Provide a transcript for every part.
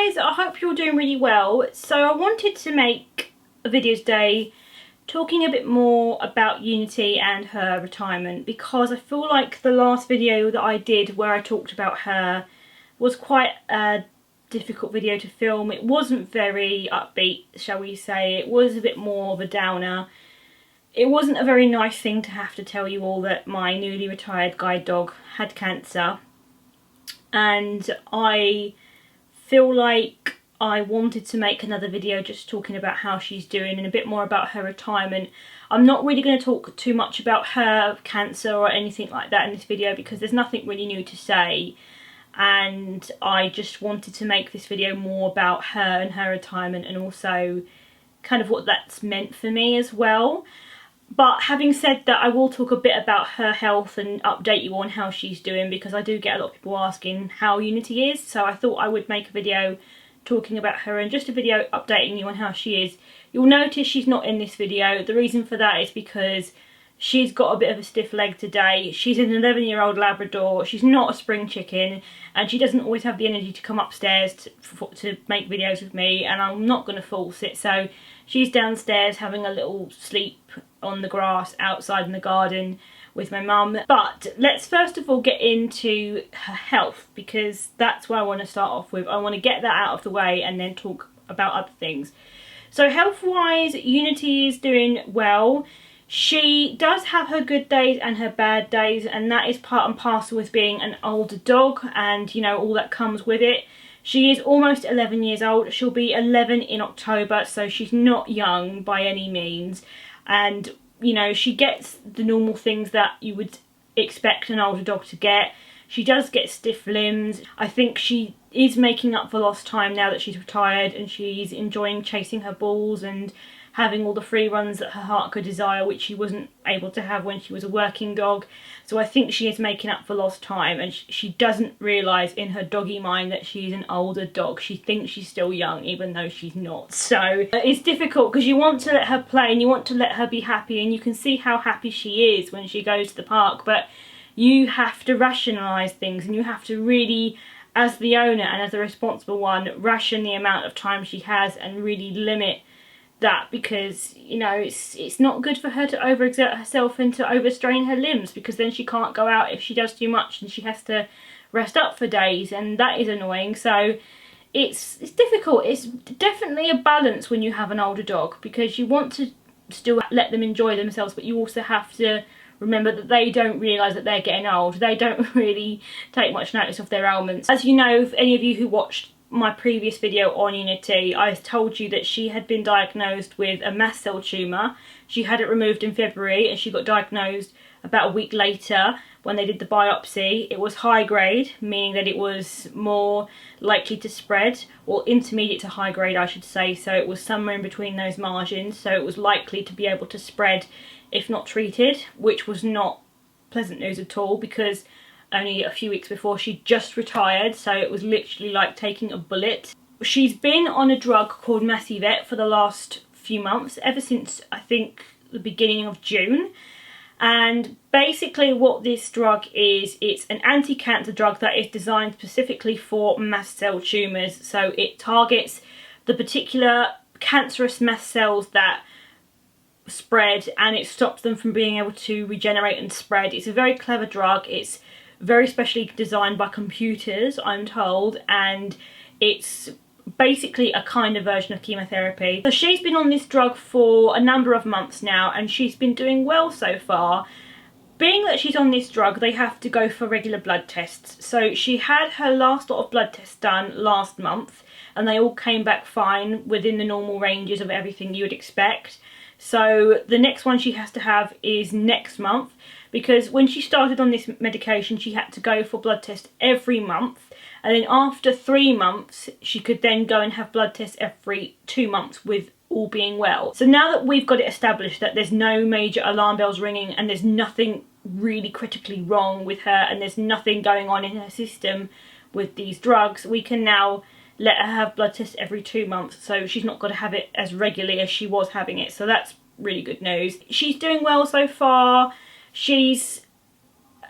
guys, I hope you're doing really well. So I wanted to make a video today talking a bit more about Unity and her retirement, because I feel like the last video that I did where I talked about her was quite a difficult video to film. It wasn't very upbeat, shall we say. It was a bit more of a downer. It wasn't a very nice thing to have to tell you all that my newly retired guide dog had cancer, and I feel like I wanted to make another video just talking about how she's doing and a bit more about her retirement. I'm not really going to talk too much about her cancer or anything like that in this video because there's nothing really new to say, and I just wanted to make this video more about her and her retirement and also kind of what that's meant for me as well. But having said that, I will talk a bit about her health and update you on how she's doing, because I do get a lot of people asking how Unity is, so I thought I would make a video talking about her and just a video updating you on how she is. You'll notice she's not in this video. The reason for that is because she's got a bit of a stiff leg today. She's an 11-year-old Labrador. She's not a spring chicken, and she doesn't always have the energy to come upstairs to make videos with me, and I'm not going to force it. So she's downstairs having a little sleep on the grass outside in the garden with my mum. But let's first of all get into her health, because that's where I want to start off with. I want to get that out of the way and then talk about other things. So health-wise, Unity is doing well. She does have her good days and her bad days, and that is part and parcel with being an older dog and, you know, all that comes with it. She is almost 11 years old. She'll be 11 in October, so she's not young by any means. And, you know, she gets the normal things that you would expect an older dog to get. She does get stiff limbs. I think she is making up for lost time now that she's retired, and she's enjoying chasing her balls and having all the free runs that her heart could desire, which she wasn't able to have when she was a working dog. So I think she is making up for lost time, and she doesn't realise in her doggy mind that she's an older dog. She thinks she's still young, even though she's not. So it's difficult because you want to let her play and you want to let her be happy, and you can see how happy she is when she goes to the park, but you have to rationalise things, and you have to really, as the owner and as the responsible one, ration the amount of time she has and really limit that, because, you know, it's not good for her to overexert herself and to overstrain her limbs, because then she can't go out if she does too much and she has to rest up for days, and that is annoying. So it's difficult. It's definitely a balance when you have an older dog, because you want to still let them enjoy themselves, but you also have to remember that they don't realise that they're getting old. They don't really take much notice of their ailments. As you know, if any of you who watched my previous video on Unity, I told you that she had been diagnosed with a mast cell tumour. She had it removed in February, and she got diagnosed about a week later when they did the biopsy. It was high grade, meaning that it was more likely to spread, or intermediate to high grade I should say, so it was somewhere in between those margins, so it was likely to be able to spread if not treated, which was not pleasant news at all, because only a few weeks before she just retired, so it was literally like taking a bullet. She's been on a drug called Massivet for the last few months, ever since I think the beginning of June. And basically what this drug is, it's an anti-cancer drug that is designed specifically for mast cell tumours. So it targets the particular cancerous mast cells that spread, and it stops them from being able to regenerate and spread. It's a very clever drug. It's very specially designed by computers, I'm told, and it's basically a kind of version of chemotherapy. So she's been on this drug for a number of months now, and she's been doing well so far. Being that she's on this drug, they have to go for regular blood tests. So she had her last lot of blood tests done last month, and they all came back fine, within the normal ranges of everything you would expect. So the next one she has to have is next month, because when she started on this medication she had to go for blood tests every month, and then after 3 months she could then go and have blood tests every 2 months, with all being well. So now that we've got it established that there's no major alarm bells ringing and there's nothing really critically wrong with her and there's nothing going on in her system with these drugs, we can now let her have blood tests every 2 months, so she's not got to have it as regularly as she was having it. So that's really good news. She's doing well so far. She's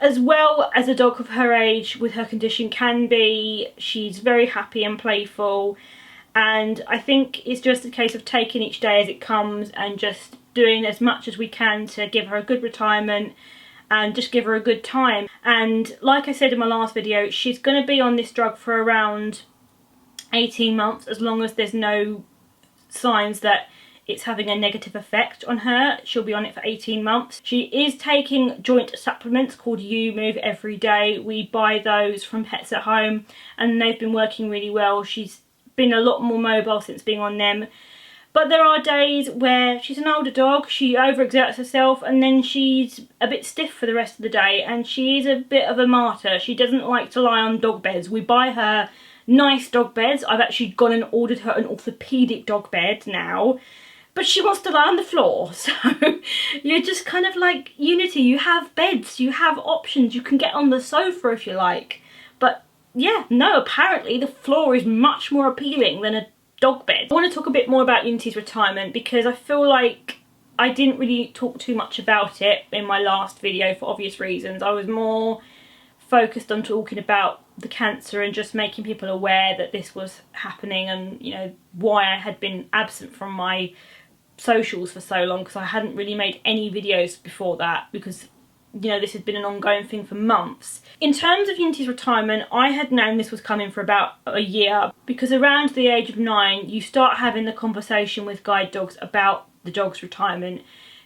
as well as a dog of her age with her condition can be. She's very happy and playful, and I think it's just a case of taking each day as it comes and just doing as much as we can to give her a good retirement and just give her a good time. And like I said in my last video, she's going to be on this drug for around 18 months, as long as there's no signs that it's having a negative effect on her. She'll be on it for 18 months. She is taking joint supplements called U-Move every day. We buy those from Pets at Home and they've been working really well. She's been a lot more mobile since being on them. But there are days where she's an older dog, she overexerts herself, and then she's a bit stiff for the rest of the day, and she is a bit of a martyr. She doesn't like to lie on dog beds. We buy her nice dog beds. I've actually gone and ordered her an orthopedic dog bed now, but she wants to lie on the floor. So you're just kind of like, Unity, you have beds, you have options, you can get on the sofa if you like. But yeah, no, apparently the floor is much more appealing than a dog bed. I want to talk a bit more about Unity's retirement because I feel like I didn't really talk too much about it in my last video for obvious reasons. I was more focused on talking about the cancer and just making people aware that this was happening, and you know why I had been absent from my socials for so long, because I hadn't really made any videos before that, because you know this had been an ongoing thing for months. In terms of Unity's retirement, I had known this was coming for about a year, because around the age of 9 you start having the conversation with guide dogs about the dog's retirement,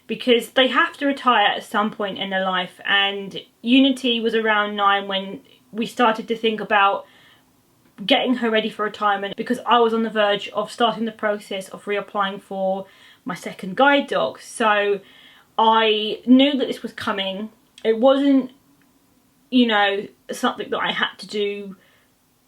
because they have to retire at some point in their life. And Unity was around 9 when we started to think about getting her ready for retirement, because I was on the verge of starting the process of reapplying for my second guide dog. So I knew that this was coming. It wasn't, you know, something that I had to do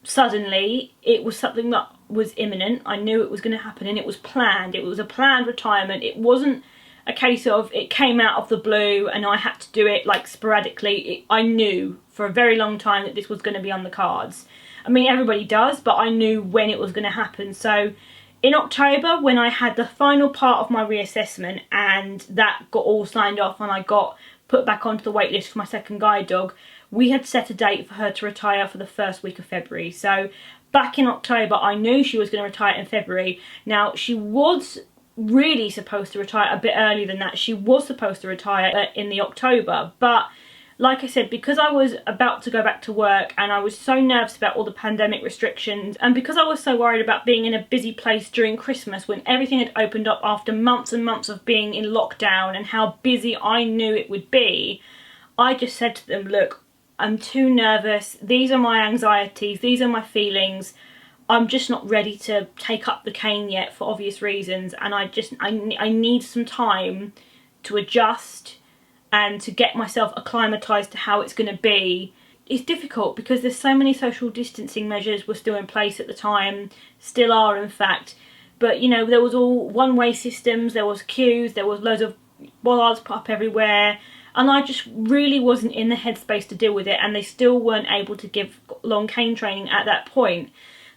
suddenly. It was something that was imminent. I knew it was going to happen, and it was planned. It was a planned retirement. It wasn't a case of it came out of the blue and I had to do it like sporadically. I knew for a very long time that this was going to be on the cards. I mean, everybody does, but I knew when it was going to happen. So in October, when I had the final part of my reassessment and that got all signed off and I got put back onto the wait list for my second guide dog, we had set a date for her to retire for the first week of February. So back in October, I knew she was going to retire in February. Now, she was really supposed to retire a bit earlier than that. She was supposed to retire in the October, but like I said, because I was about to go back to work and I was so nervous about all the pandemic restrictions, and because I was so worried about being in a busy place during Christmas when everything had opened up after months and months of being in lockdown and how busy I knew it would be, I just said to them, look, I'm too nervous. These are my anxieties. These are my feelings. I'm just not ready to take up the cane yet for obvious reasons, and I need some time to adjust and to get myself acclimatised to how it's going to be. It's difficult because there's so many social distancing measures were still in place at the time, still are in fact, but you know, there was all one-way systems, there was queues, there was loads of bollards put up everywhere, and I just really wasn't in the headspace to deal with it, and they still weren't able to give long cane training at that point.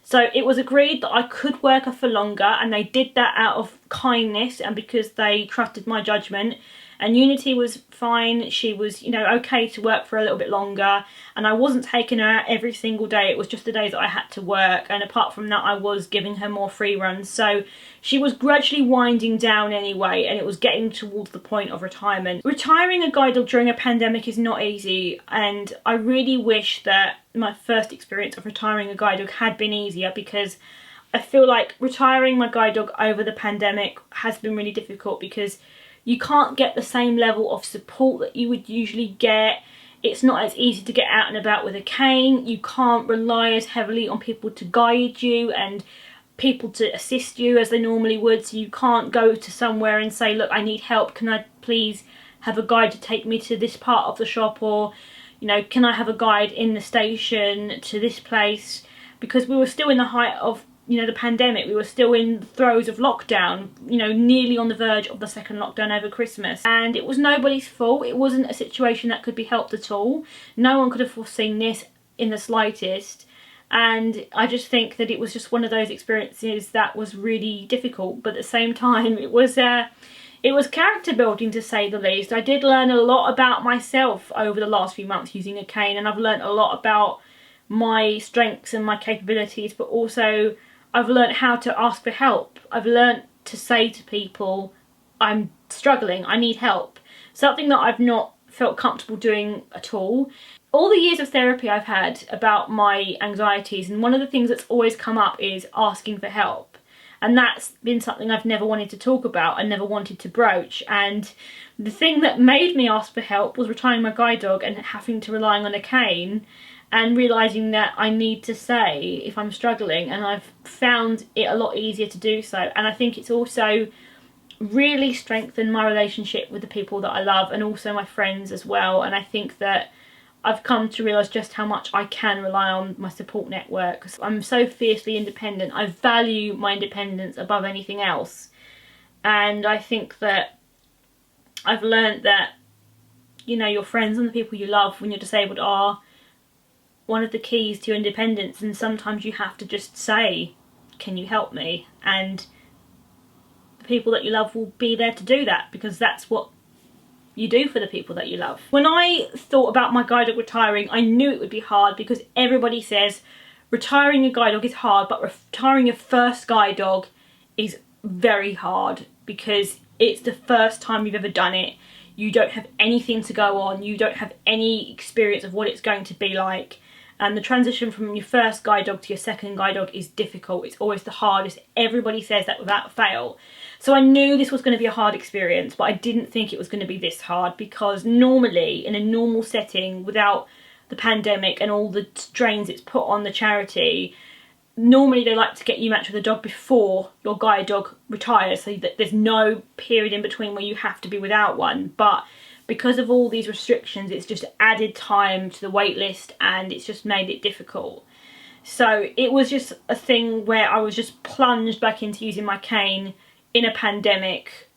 So it was agreed that I could work her for longer, and they did that out of kindness and because they trusted my judgment. And Unity was fine. She was, you know, okay to work for a little bit longer, and I wasn't taking her out every single day. It was just the days that I had to work, and apart from that I was giving her more free runs. So she was gradually winding down anyway, and it was getting towards the point of retirement. Retiring a guide dog during a pandemic is not easy, and I really wish that my first experience of retiring a guide dog had been easier, because I feel like retiring my guide dog over the pandemic has been really difficult, because you can't get the same level of support that you would usually get. It's not as easy to get out and about with a cane. You can't rely as heavily on people to guide you and people to assist you as they normally would. So you can't go to somewhere and say, look, I need help. Can I please have a guide to take me to this part of the shop? Or, you know, can I have a guide in the station to this place? Because we were still in the height of, you know, the pandemic. We were still in the throes of lockdown, you know, nearly on the verge of the second lockdown over Christmas. And it was nobody's fault. It wasn't a situation that could be helped at all. No one could have foreseen this in the slightest. And I just think that it was just one of those experiences that was really difficult. But at the same time, it was It was character building, to say the least. I did learn a lot about myself over the last few months using a cane, and I've learned a lot about my strengths and my capabilities, but also I've learned how to ask for help. I've learned to say to people, I'm struggling, I need help. Something that I've not felt comfortable doing at all. All the years of therapy I've had about my anxieties, and one of the things that's always come up is asking for help. And that's been something I've never wanted to talk about and never wanted to broach. And the thing that made me ask for help was retiring my guide dog and having to rely on a cane, and realising that I need to say if I'm struggling, and I've found it a lot easier to do so. And I think it's also really strengthened my relationship with the people that I love, and also my friends as well. And I think that I've come to realise just how much I can rely on my support network, because I'm so fiercely independent. I value my independence above anything else. And I think that I've learned that, you know, your friends and the people you love when you're disabled are one of the keys to your independence. And sometimes you have to just say, can you help me? And the people that you love will be there to do that, because that's what you do for the people that you love. When I thought about my guide dog retiring, I knew it would be hard, because everybody says retiring a guide dog is hard, but retiring your first guide dog is very hard, because it's the first time you've ever done it. You don't have anything to go on, you don't have any experience of what it's going to be like, and the transition from your first guide dog to your second guide dog is difficult. It's always the hardest. Everybody says that without fail. So I knew this was going to be a hard experience, but I didn't think it was going to be this hard, because normally in a normal setting, without the pandemic and all the strains it's put on the charity, normally they like to get you matched with a dog before your guide dog retires, so that there's no period in between where you have to be without one. But because of all these restrictions, it's just added time to the wait list, and it's just made it difficult. So it was just a thing where I was just plunged back into using my cane in a pandemic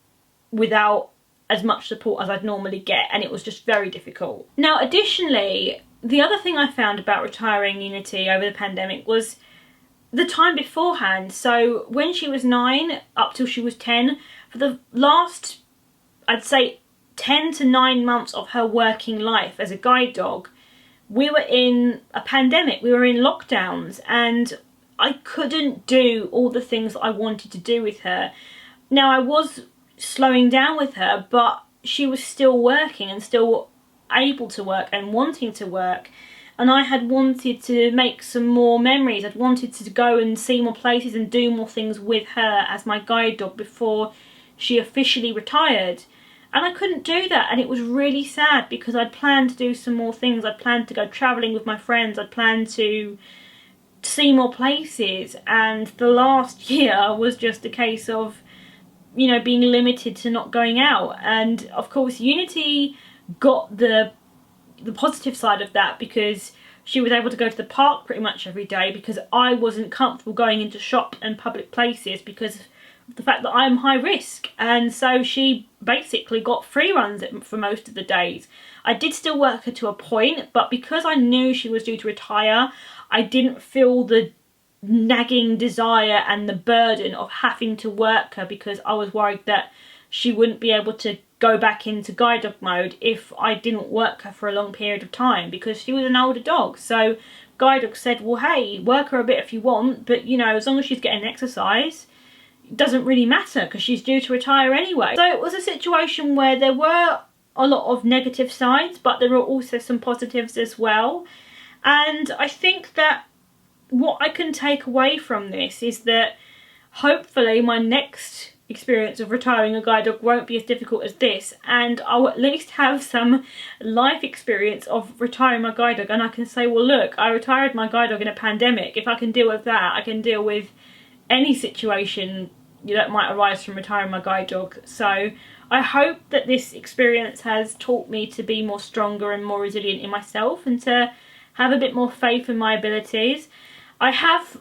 without as much support as I'd normally get, and it was just very difficult. Now, additionally, the other thing I found about retiring Unity over the pandemic was the time beforehand. So when she was 9 up till she was 10, for the last, I'd say 10 to 9 months of her working life as a guide dog, we were in a pandemic, we were in lockdowns, and I couldn't do all the things that I wanted to do with her. Now, I was slowing down with her, but she was still working and still able to work and wanting to work. And I had wanted to make some more memories. I'd wanted to go and see more places and do more things with her as my guide dog before she officially retired. And I couldn't do that, and it was really sad, because I'd planned to do some more things. I'd planned to go travelling with my friends. I'd planned to see more places. And the last year was just a case of, you know, being limited to not going out. And of course Unity got the positive side of that, because she was able to go to the park pretty much every day, because I wasn't comfortable going into shop and public places because of the fact that I'm high risk. And so she basically got free runs for most of the days. I did still work her to a point, but because I knew she was due to retire, I didn't feel the nagging desire and the burden of having to work her, because I was worried that she wouldn't be able to go back into guide dog mode if I didn't work her for a long period of time, because she was an older dog. So guide dog said, well, hey, work her a bit if you want, but you know, as long as she's getting exercise, it doesn't really matter, because she's due to retire anyway. So it was a situation where there were a lot of negative sides, but there were also some positives as well. And I think that what I can take away from this is that hopefully my next experience of retiring a guide dog won't be as difficult as this, and I'll at least have some life experience of retiring my guide dog, and I can say, well, look, I retired my guide dog in a pandemic. If I can deal with that, I can deal with any situation that might arise from retiring my guide dog. So I hope that this experience has taught me to be more stronger and more resilient in myself, and to have a bit more faith in my abilities. I have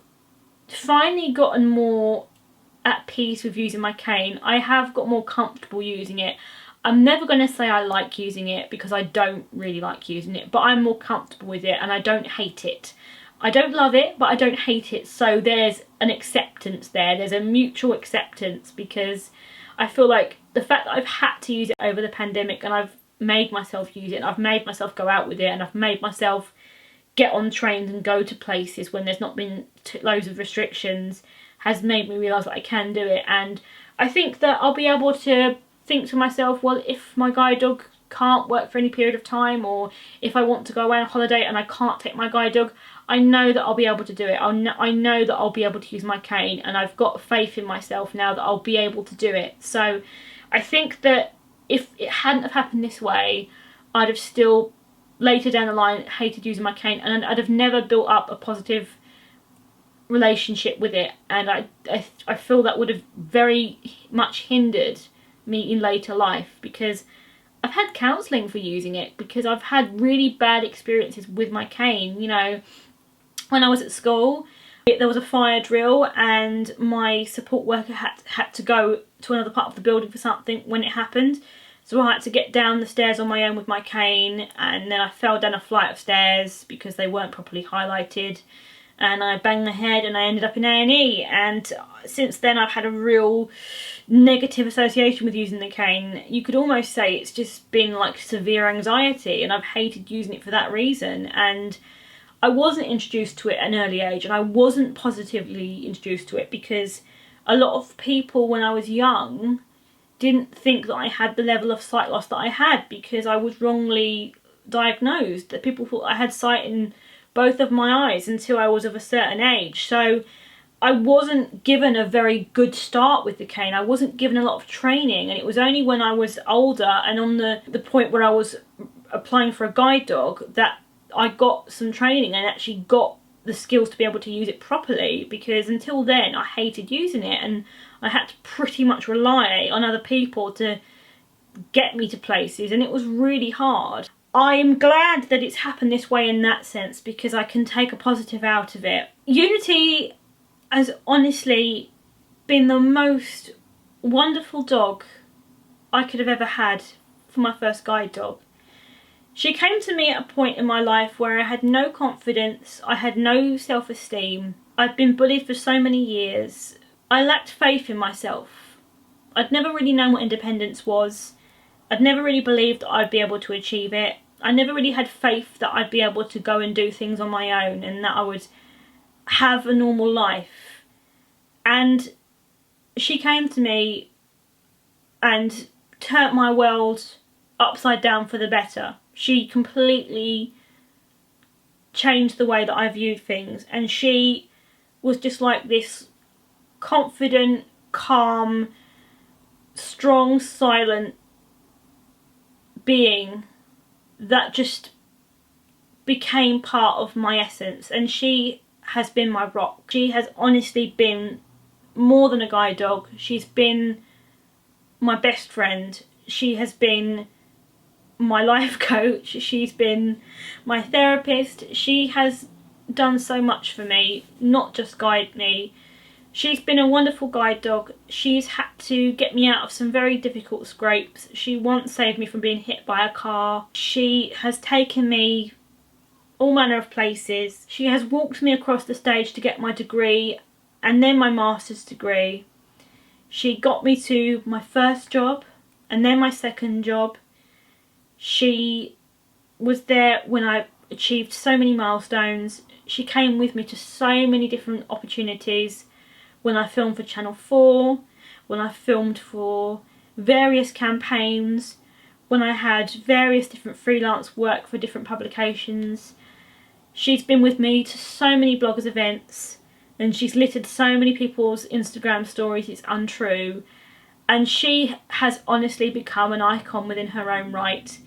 finally gotten more at peace with using my cane. I have got more comfortable using it. I'm never going to say I like using it, because I don't really like using it, but I'm more comfortable with it and I don't hate it. I don't love it, but I don't hate it. So there's an acceptance there. There's a mutual acceptance, because I feel like the fact that I've had to use it over the pandemic, and I've made myself use it, and I've made myself go out with it, and I've made myself get on trains and go to places when there's not been loads of restrictions, has made me realise that I can do it. And I think that I'll be able to think to myself, well, if my guide dog can't work for any period of time, or if I want to go away on holiday and I can't take my guide dog, I know that I'll be able to do it. I know that I'll be able to use my cane, and I've got faith in myself now that I'll be able to do it. So I think that if it hadn't have happened this way, I'd have still later down the line hated using my cane, and I'd have never built up a positive relationship with it, and I feel that would have very much hindered me in later life, because I've had counselling for using it, because I've had really bad experiences with my cane. You know, when I was at school, there was a fire drill and my support worker had to go to another part of the building for something when it happened. So I had to get down the stairs on my own with my cane, and then I fell down a flight of stairs because they weren't properly highlighted, and I banged my head and I ended up in A&E. And since then I've had a real negative association with using the cane. You could almost say it's just been like severe anxiety, and I've hated using it for that reason. And I wasn't introduced to it at an early age, and I wasn't positively introduced to it because a lot of people when I was young didn't think that I had the level of sight loss that I had, because I was wrongly diagnosed. That people thought I had sight in both of my eyes until I was of a certain age. So I wasn't given a very good start with the cane. I wasn't given a lot of training, and it was only when I was older and on the point where I was applying for a guide dog that I got some training and actually got the skills to be able to use it properly, because until then I hated using it, and I had to pretty much rely on other people to get me to places, and it was really hard. I am glad that it's happened this way in that sense, because I can take a positive out of it. Unity has honestly been the most wonderful dog I could have ever had for my first guide dog. She came to me at a point in my life where I had no confidence, I had no self-esteem. I'd been bullied for so many years. I lacked faith in myself. I'd never really known what independence was. I'd never really believed that I'd be able to achieve it. I never really had faith that I'd be able to go and do things on my own, and that I would have a normal life. And she came to me and turned my world upside down for the better. She completely changed the way that I viewed things, and she was just like this confident, calm, strong, silent being that just became part of my essence. And she has been my rock. She has honestly been more than a guide dog. She's been my best friend. She has been my life coach. She's been my therapist. She has done so much for me, not just guide me. She's been a wonderful guide dog. She's had to get me out of some very difficult scrapes. She once saved me from being hit by a car. She has taken me all manner of places. She has walked me across the stage to get my degree and then my master's degree. She got me to my first job and then my second job. She was there when I achieved so many milestones. She came with me to so many different opportunities. When I filmed for Channel 4, when I filmed for various campaigns, when I had various different freelance work for different publications. She's been with me to so many bloggers' events, and she's littered so many people's Instagram stories, it's untrue. And she has honestly become an icon within her own right.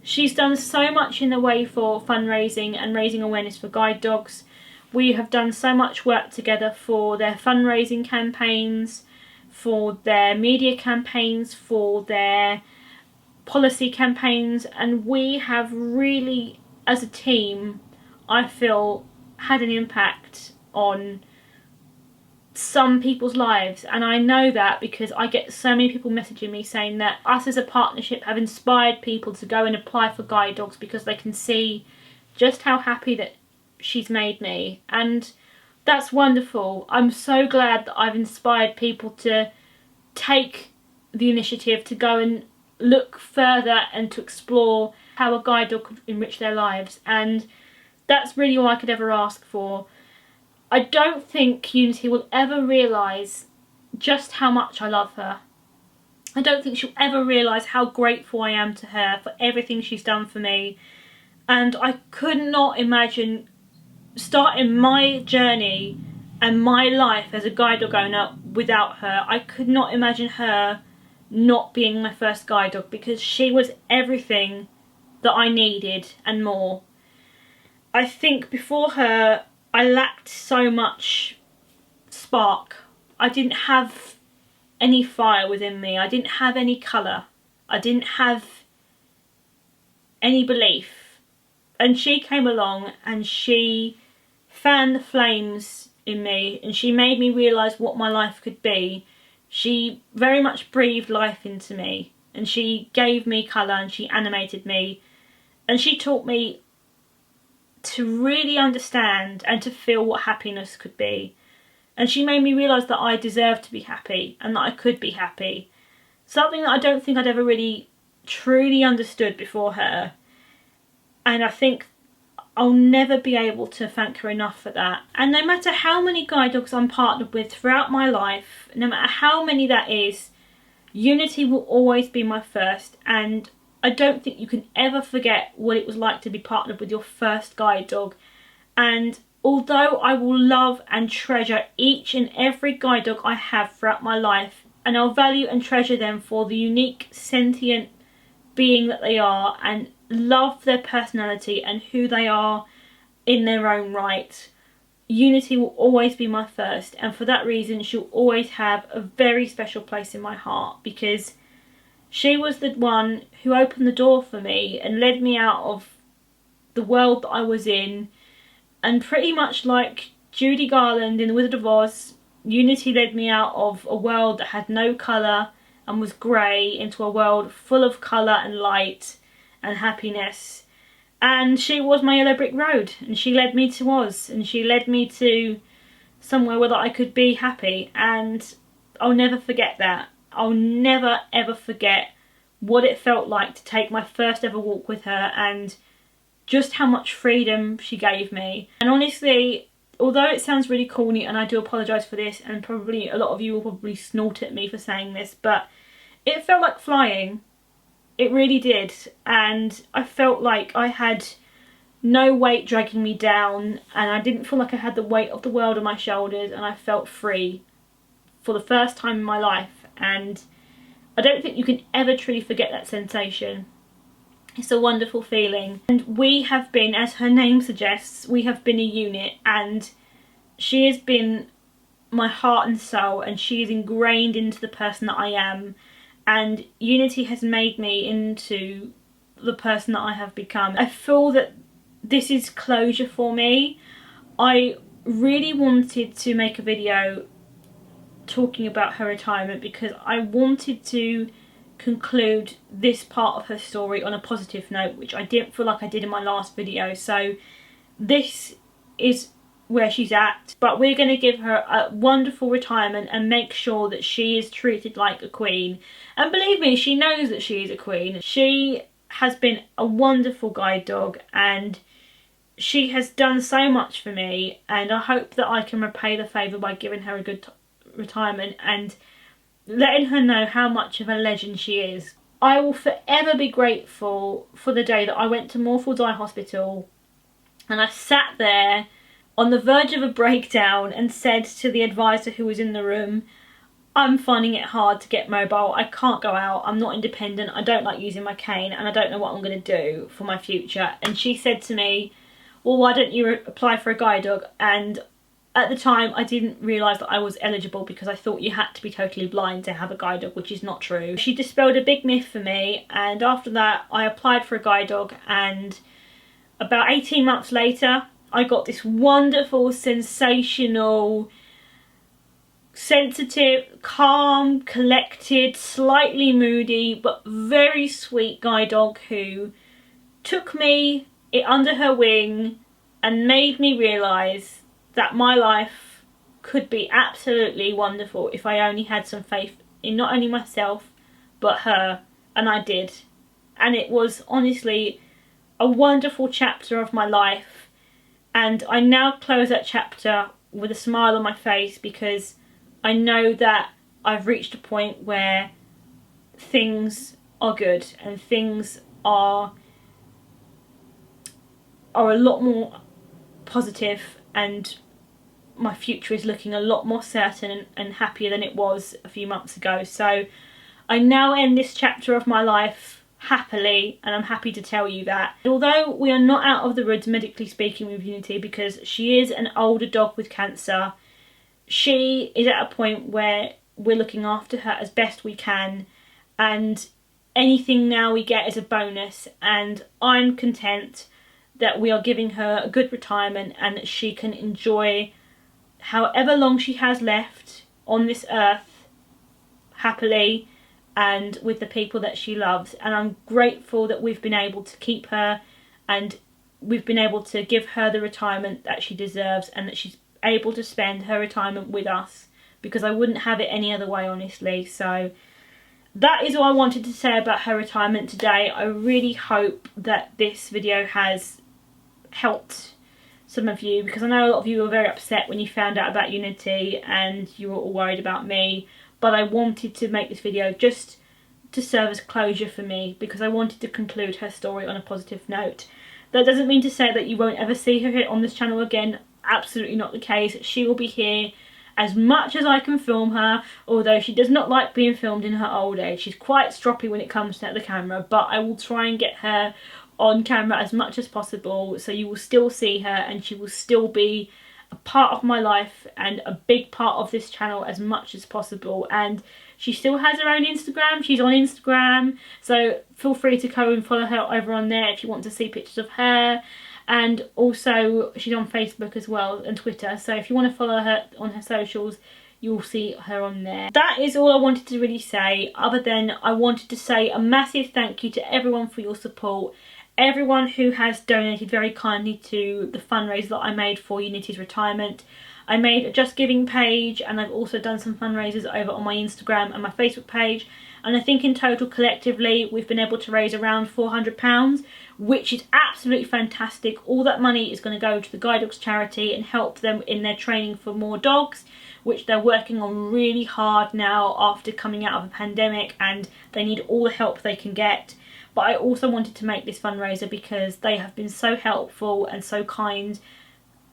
She's done so much in the way for fundraising and raising awareness for guide dogs. We have done so much work together for their fundraising campaigns, for their media campaigns, for their policy campaigns, and we have really, as a team, I feel, had an impact on some people's lives. And I know that because I get so many people messaging me saying that us as a partnership have inspired people to go and apply for guide dogs because they can see just how happy that she's made me. And that's wonderful. I'm so glad that I've inspired people to take the initiative to go and look further and to explore how a guide dog could enrich their lives, and that's really all I could ever ask for. I don't think Unity will ever realise just how much I love her. I don't think she'll ever realise how grateful I am to her for everything she's done for me, and I could not imagine starting my journey and my life as a guide dog owner without her. I could not imagine her not being my first guide dog, because she was everything that I needed and more. I think before her I lacked so much spark. I didn't have any fire within me. I didn't have any colour. I didn't have any belief. And she came along and she fanned the flames in me, and she made me realise what my life could be. She very much breathed life into me, and she gave me colour, and she animated me, and she taught me to really understand and to feel what happiness could be. And she made me realise that I deserved to be happy and that I could be happy. Something that I don't think I'd ever really truly understood before her. And I think I'll never be able to thank her enough for that. And no matter how many guide dogs I'm partnered with throughout my life, no matter how many that is, Unity will always be my first. And I don't think you can ever forget what it was like to be partnered with your first guide dog. And although I will love and treasure each and every guide dog I have throughout my life, and I'll value and treasure them for the unique sentient being that they are, and love their personality and who they are in their own right, Unity will always be my first. And for that reason she'll always have a very special place in my heart, because she was the one who opened the door for me and led me out of the world that I was in. And pretty much like Judy Garland in The Wizard of Oz, Unity led me out of a world that had no colour and was grey into a world full of colour and light and happiness. And she was my yellow brick road, and she led me to Oz, and she led me to somewhere where I could be happy. And I'll never forget that. I'll never ever forget what it felt like to take my first ever walk with her, and just how much freedom she gave me. And honestly, although it sounds really corny, and I do apologise for this, and probably a lot of you will probably snort at me for saying this, but it felt like flying. It really did. And I felt like I had no weight dragging me down, and I didn't feel like I had the weight of the world on my shoulders, and I felt free for the first time in my life. And I don't think you can ever truly forget that sensation. It's a wonderful feeling. And we have been, as her name suggests, we have been a unit, and she has been my heart and soul, and she is ingrained into the person that I am. And Unity has made me into the person that I have become. I feel that this is closure for me. I really wanted to make a video talking about her retirement, because I wanted to conclude this part of her story on a positive note, which I didn't feel like I did in my last video. So this is where she's at, but we're going to give her a wonderful retirement and make sure that she is treated like a queen. And believe me, she knows that she is a queen. She has been a wonderful guide dog, and she has done so much for me, and I hope that I can repay the favour by giving her a good retirement and letting her know how much of a legend she is. I will forever be grateful for the day that I went to Moorfields Eye Hospital and I sat there on the verge of a breakdown and said to the advisor who was in the room, I'm finding it hard to get mobile, I can't go out, I'm not independent, I don't like using my cane, and I don't know what I'm going to do for my future. And she said to me, well, why don't you apply for a guide dog? And at the time I didn't realise that I was eligible, because I thought you had to be totally blind to have a guide dog, which is not true. She dispelled a big myth for me, and after that I applied for a guide dog, and about 18 months later I got this wonderful, sensational, sensitive, calm, collected, slightly moody but very sweet guide dog who took me under her wing and made me realise that my life could be absolutely wonderful if I only had some faith in not only myself but her, and I did. And it was honestly a wonderful chapter of my life, and I now close that chapter with a smile on my face because I know that I've reached a point where things are good and things are a lot more positive, and my future is looking a lot more certain and happier than it was a few months ago. So I now end this chapter of my life happily, and I'm happy to tell you that. Although we are not out of the woods medically speaking with Unity, because she is an older dog with cancer, she is at a point where we're looking after her as best we can, and anything now we get is a bonus, and I'm content that we are giving her a good retirement and that she can enjoy however long she has left on this earth happily and with the people that she loves. And I'm grateful that we've been able to keep her, and we've been able to give her the retirement that she deserves, and that she's able to spend her retirement with us, because I wouldn't have it any other way, honestly. So that is all I wanted to say about her retirement today. I really hope that this video has helped some of you, because I know a lot of you were very upset when you found out about Unity and you were all worried about me, but I wanted to make this video just to serve as closure for me, because I wanted to conclude her story on a positive note. That doesn't mean to say that you won't ever see her here on this channel again. Absolutely not the case. She will be here as much as I can film her, although she does not like being filmed in her old age. She's quite stroppy when it comes to the camera, but I will try and get her on camera as much as possible, so you will still see her and she will still be a part of my life and a big part of this channel as much as possible. And she still has her own Instagram. She's on Instagram, so feel free to go and follow her over on there if you want to see pictures of her. And also she's on Facebook as well and Twitter, so if you want to follow her on her socials, you'll see her on there. That is all I wanted to really say, other than I wanted to say a massive thank you to everyone for your support. Everyone who has donated very kindly to the fundraiser that I made for Unity's retirement. I made a Just Giving page, and I've also done some fundraisers over on my Instagram and my Facebook page, and I think in total collectively we've been able to raise around £400, which is absolutely fantastic. All that money is going to go to the Guide Dogs charity and help them in their training for more dogs, which they're working on really hard now after coming out of a pandemic, and they need all the help they can get. But I also wanted to make this fundraiser because they have been so helpful and so kind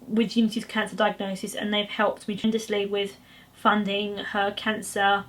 with Unity's cancer diagnosis, and they've helped me tremendously with funding her cancer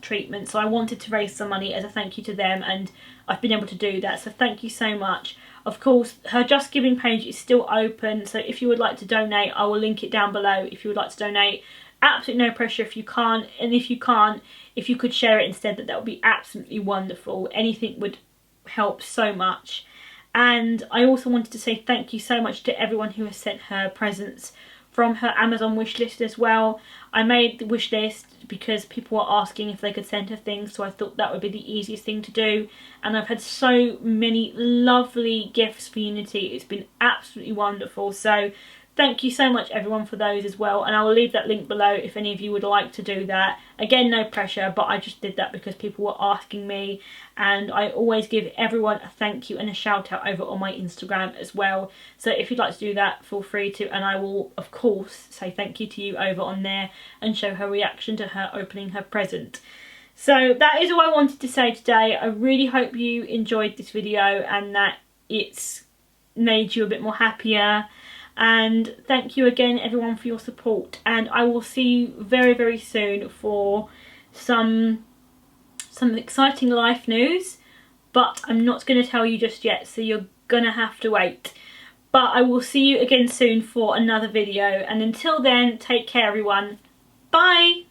treatment. So I wanted to raise some money as a thank you to them, and I've been able to do that, so thank you so much. Of course, her Just Giving page is still open, so if you would like to donate, I will link it down below if you would like to donate. Absolutely no pressure if you can't, and if you can't, if you could share it instead, that would be absolutely wonderful. Anything would help so much. And I also wanted to say thank you so much to everyone who has sent her presents from her Amazon wish list as well. I made the wish list because people were asking if they could send her things, so I thought that would be the easiest thing to do, and I've had so many lovely gifts for Unity. It's been absolutely wonderful, so thank you so much everyone for those as well, and I will leave that link below if any of you would like to do that. Again, no pressure, but I just did that because people were asking me, and I always give everyone a thank you and a shout out over on my Instagram as well. So if you'd like to do that, feel free to, and I will of course say thank you to you over on there and show her reaction to her opening her present. So that is all I wanted to say today. I really hope you enjoyed this video and that it's made you a bit more happier. And thank you again everyone for your support, and I will see you very very soon for some exciting life news, but I'm not going to tell you just yet, so you're gonna have to wait. But I will see you again soon for another video, and until then, take care everyone. Bye!